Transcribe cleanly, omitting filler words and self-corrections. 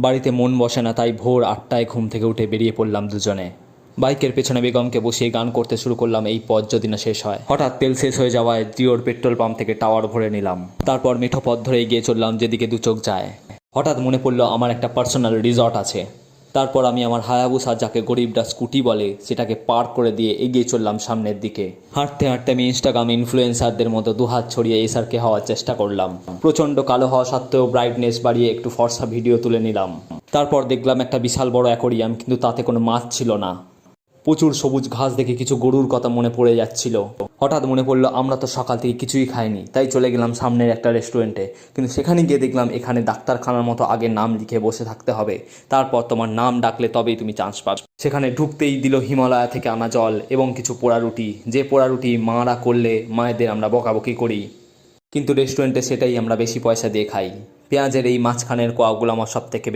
বাড়িতে মন বসে না, তাই ভোর 8টায় ঘুম থেকে উঠে বেরিয়ে পড়লাম দুজনে। বাইকের পেছনে বেগমকে বসিয়ে গান করতে শুরু করলাম এই পথ যদি না শেষ হয়। হঠাৎ তেল শেষ হয়ে যাওয়ায় জিওর পেট্রোল পাম্প থেকে টাওয়ার ভরে নিলাম। তারপর মেঠো পথ ধরে এগিয়ে চললাম যেদিকে দু চোখ যায়। হঠাৎ মনে পড়লো আমার একটা পার্সোনাল রিসর্ট আছে। তারপর আমি আমার হায়াবুসা, যাকে গরিবরা স্কুটি বলে, সেটাকে পার করে দিয়ে এগিয়ে চললাম সামনের দিকে। হাঁটতে হাঁটতে আমি ইনস্টাগ্রাম ইনফ্লুয়েন্সারদের মতো দুহাত ছড়িয়ে এসআরকে হওয়ার চেষ্টা করলাম। প্রচণ্ড কালো হওয়া সত্ত্বেও ব্রাইটনেস বাড়িয়ে একটু ফর্সা ভিডিও তুলে নিলাম। তারপর দেখলাম একটা বিশাল বড় অ্যাকোরিয়াম, কিন্তু তাতে কোনো মাছ ছিল না। প্রচুর সবুজ ঘাস দেখে কিছু গরুর কথা মনে পড়ে যাচ্ছিল। হঠাৎ মনে পড়লো আমরা তো সকাল থেকে কিছুই খাইনি, তাই চলে গেলাম সামনের একটা রেস্টুরেন্টে। কিন্তু সেখানে গিয়ে দেখলাম এখানে ডাক্তারখানার মতো আগে নাম লিখে বসে থাকতে হবে, তারপর তোমার নাম ডাকলে তবেই তুমি চান্স পাবে। সেখানে ঢুকতেই দিল হিমালয়া থেকে আনা জল এবং কিছু পোড়া রুটি, যে পোড়া রুটি মারা করলে মায়েদের আমরা বকাবকি করি, কিন্তু রেস্টুরেন্টে সেটাই আমরা বেশি পয়সা দিয়ে খাই। পেঁয়াজের এই মাঝখানের কোয়াগুলো আমার সব থেকে